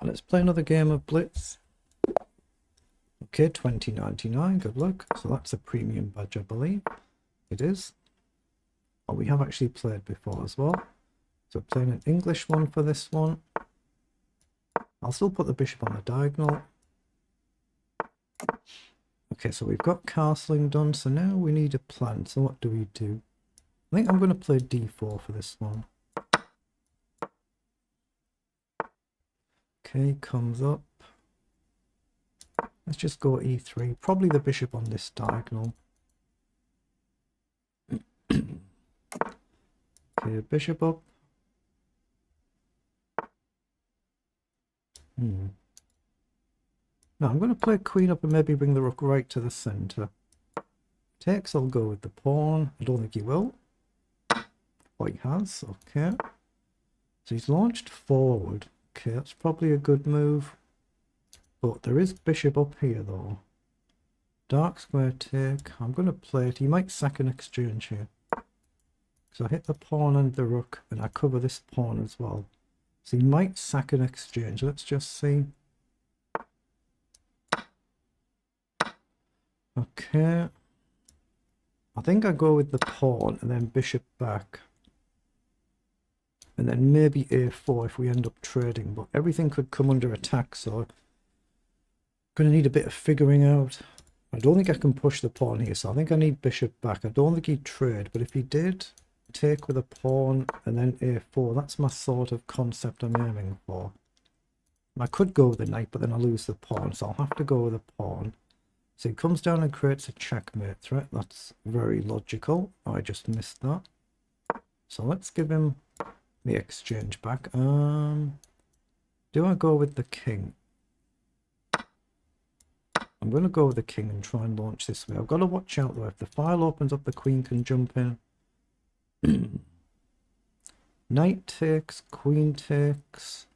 Let's play another game of Blitz. Okay, 20.99, good luck. So that's a premium badge, I believe. It is. Oh, we have actually played before as well. So playing an English one for this one. I'll still put the bishop on the diagonal. Okay, so we've got castling done, so now we need a plan. So what do we do? I think I'm going to play d4 for this one. Okay, comes up. Let's just go e3. Probably the bishop on this diagonal. Okay, bishop up. No, I'm going to play queen up and maybe bring the rook right to the centre. Takes, I'll go with the pawn. I don't think he will. Oh, he has. Okay. So he's launched forward. Okay, that's probably a good move. But there is bishop up here, though. Dark square take. I'm going to play it. He might sack an exchange here. So I hit the pawn and the rook, and I cover this pawn as well. So he might sack an exchange. Let's just see. Okay. I think I go with the pawn and then bishop back. And then maybe a4 if we end up trading. But everything could come under attack, so I'm going to need a bit of figuring out. I don't think I can push the pawn here, so I think I need bishop back. I don't think he'd trade, but if he did, take with a pawn and then a4. That's my sort of concept I'm aiming for. I could go with the knight, but then I lose the pawn, so I'll have to go with a pawn. So he comes down and creates a checkmate threat. That's very logical. I just missed that. So let's give him the exchange back. Do I go with the king? I'm going to go with the king and try and launch this way. I've got to watch out though. If the file opens up, the queen can jump in. Knight takes, queen takes.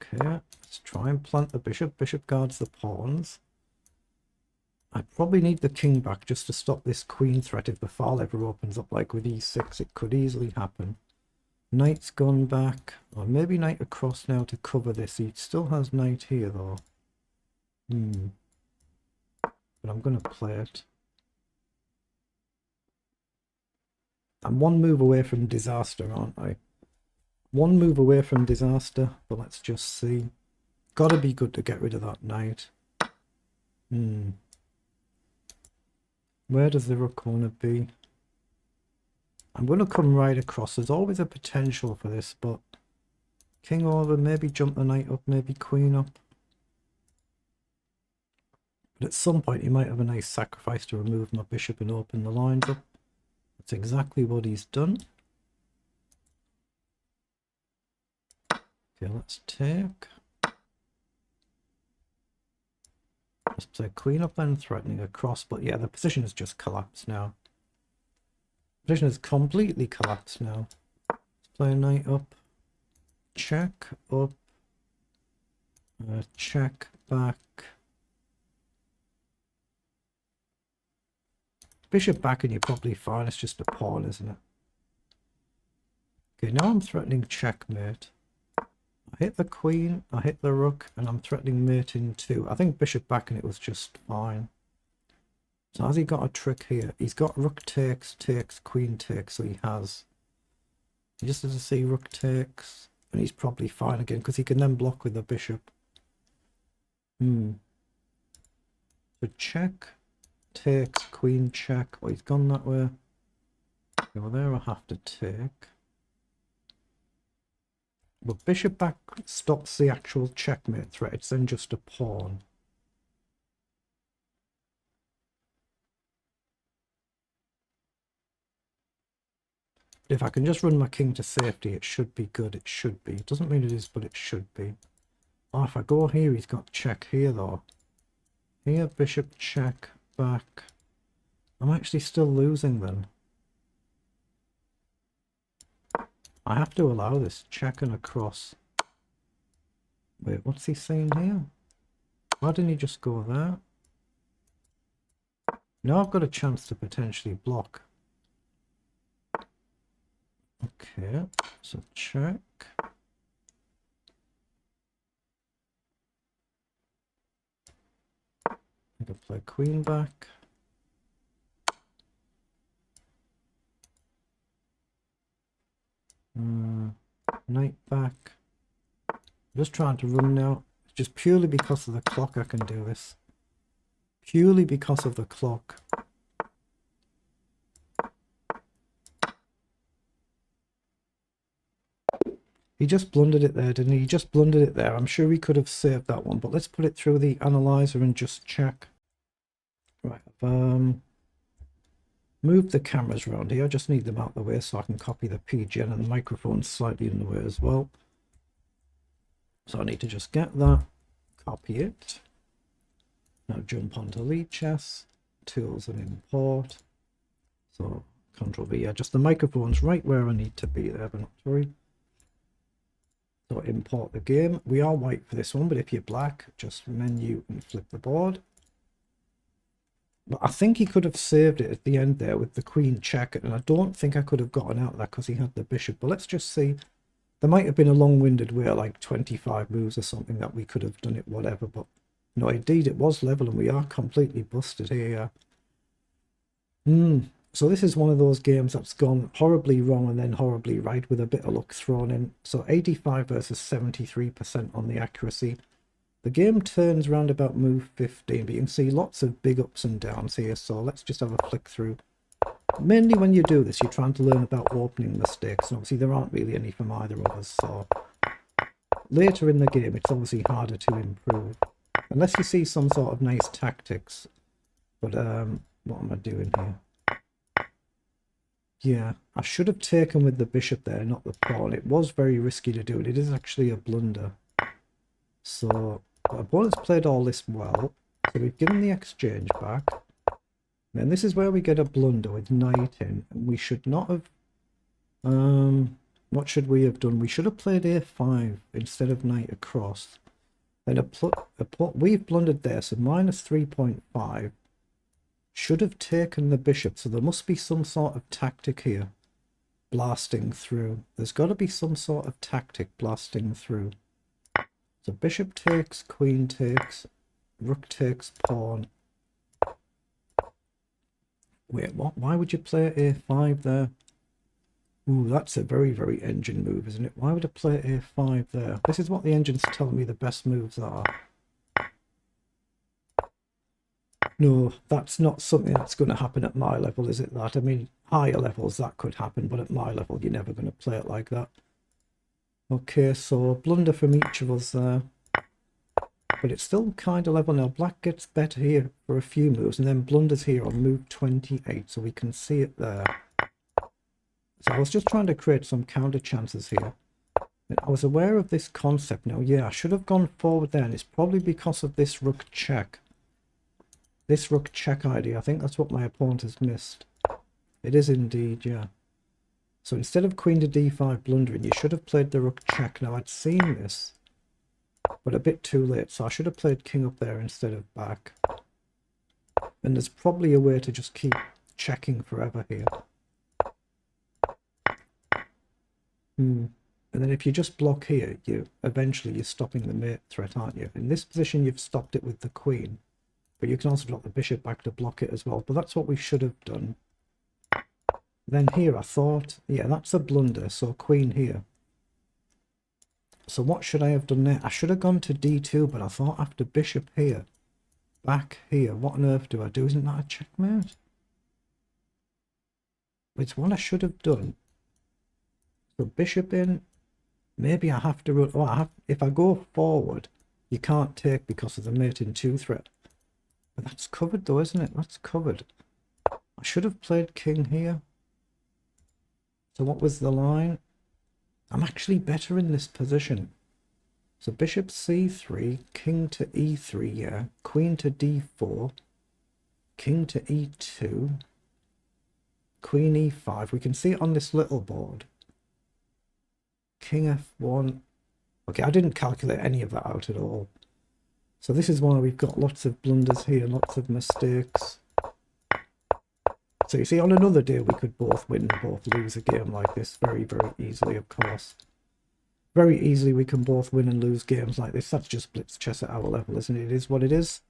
Okay, let's try and plant the bishop. Bishop guards the pawns. I probably need the king back just to stop this queen threat. If the file ever opens up, like with e6, it could easily happen. Knight's gone back. Or maybe knight across now to cover this. He still has knight here though. But I'm going to play it. I'm one move away from disaster, aren't I? One move away from disaster, but let's just see. Gotta be good to get rid of that knight. Where does the rook want to be? I'm going to come right across. There's always a potential for this, but king over, maybe jump the knight up, maybe queen up. But at some point he might have a nice sacrifice to remove my bishop and open the lines up. That's exactly what he's done. Okay, let's take. Let's play queen up then, threatening across. But yeah, the position has just collapsed now. The position has completely collapsed now. Let's play knight up. Check up. Check back. Bishop back and you're probably fine. It's just a pawn, isn't it? Okay, now I'm threatening checkmate. I hit the queen, I hit the rook, and I'm threatening mate in two. I think bishop back and it was just fine. So has he got a trick here? He's got rook takes, takes, queen takes, so he has. He just has to see rook takes, and he's probably fine again, because he can then block with the bishop. So check, takes, queen check. Oh, he's gone that way. Okay, well there I have to take. But bishop back stops the actual checkmate threat. It's then just a pawn. But if I can just run my king to safety, it should be good. It should be. It doesn't mean it is, but it should be. Oh, if I go here, he's got check here though. Here, bishop check back. I'm actually still losing then. I have to allow this check and across. Wait, what's he saying here? Why didn't he just go there? Now I've got a chance to potentially block. Okay, so check. queen back. Knight back. I'm just trying to run now. It's just purely because of the clock I can do this. Purely because of the clock. He just blundered it there, didn't he? He just blundered it there. I'm sure he could have saved that one, but let's put it through the analyzer and just check. Right, move the cameras around here. I just need them out of the way so I can copy the PGN, and the microphone's slightly in the way as well. So I need to just get that, copy it. Now jump onto lead chess, tools and import. So Control V, yeah, just the microphone's right where I need to be there, but not to worry. So import the game. We are white for this one, but if you're black, just menu and flip the board. But I think he could have saved it at the end there with the queen check, and I don't think I could have gotten out of that because he had the bishop. But let's just see. There might have been a long-winded way, like 25 moves or something, that we could have done it, whatever. But no, indeed, it was level, and we are completely busted here. So this is one of those games that's gone horribly wrong and then horribly right with a bit of luck thrown in. So 85 versus 73% on the accuracy. The game turns round about move 15, but you can see lots of big ups and downs here. So let's just have a flick through. Mainly when you do this, you're trying to learn about opening mistakes. And obviously there aren't really any from either of us. So later in the game, it's obviously harder to improve. Unless you see some sort of nice tactics. But what am I doing here? Yeah, I should have taken with the bishop there, not the pawn. It was very risky to do it. It is actually a blunder. So, our opponent's played all this well. So we've given the exchange back. And this is where we get a blunder with knight in. And we should not have... what should we have done? We should have played a5 instead of knight across. Then we've blundered there, so minus 3.5. Should have taken the bishop, so there must be some sort of tactic here blasting through. There's got to be some sort of tactic blasting through. So bishop takes, queen takes, rook takes, pawn. Wait, what? Why would you play a5 there? Ooh, that's a very, very engine move, isn't it? Why would I play a5 there? This is what the engine's telling me the best moves are. No, that's not something that's going to happen at my level, is it that? I mean, higher levels that could happen, but at my level you're never going to play it like that. Okay, so blunder from each of us there. But it's still kind of level now. Black gets better here for a few moves and then blunders here on move 28, so we can see it there. So I was just trying to create some counter chances here. And I was aware of this concept now. Yeah, I should have gone forward there, and it's probably because of this rook check. This rook check idea, I think that's what my opponent has missed. It is indeed, yeah. So instead of queen to d5 blundering, you should have played the rook check. Now I'd seen this, but a bit too late. So I should have played king up there instead of back. And there's probably a way to just keep checking forever here. And then if you just block here, eventually you're stopping the mate threat, aren't you? In this position, you've stopped it with the queen. But you can also drop the bishop back to block it as well. But that's what we should have done. Then here I thought, yeah, that's a blunder. So queen here. So what should I have done there? I should have gone to d2, but I thought after bishop here, back here, what on earth do I do? Isn't that a checkmate? It's what I should have done. So bishop in. Maybe I have to run. Oh, if I go forward, you can't take because of the mate in 2 threat. But that's covered though, isn't it? That's covered. I should have played king here. So what was the line? I'm actually better in this position. So bishop c3, king to e3, yeah. Queen to d4, king to e2, queen e5. We can see it on this little board. King f1. Okay, I didn't calculate any of that out at all. So this is why we've got lots of blunders here, lots of mistakes. So you see, on another day we could both win and both lose a game like this very, very easily, of course. Very easily we can both win and lose games like this. That's just blitz chess at our level, isn't it? It is what it is.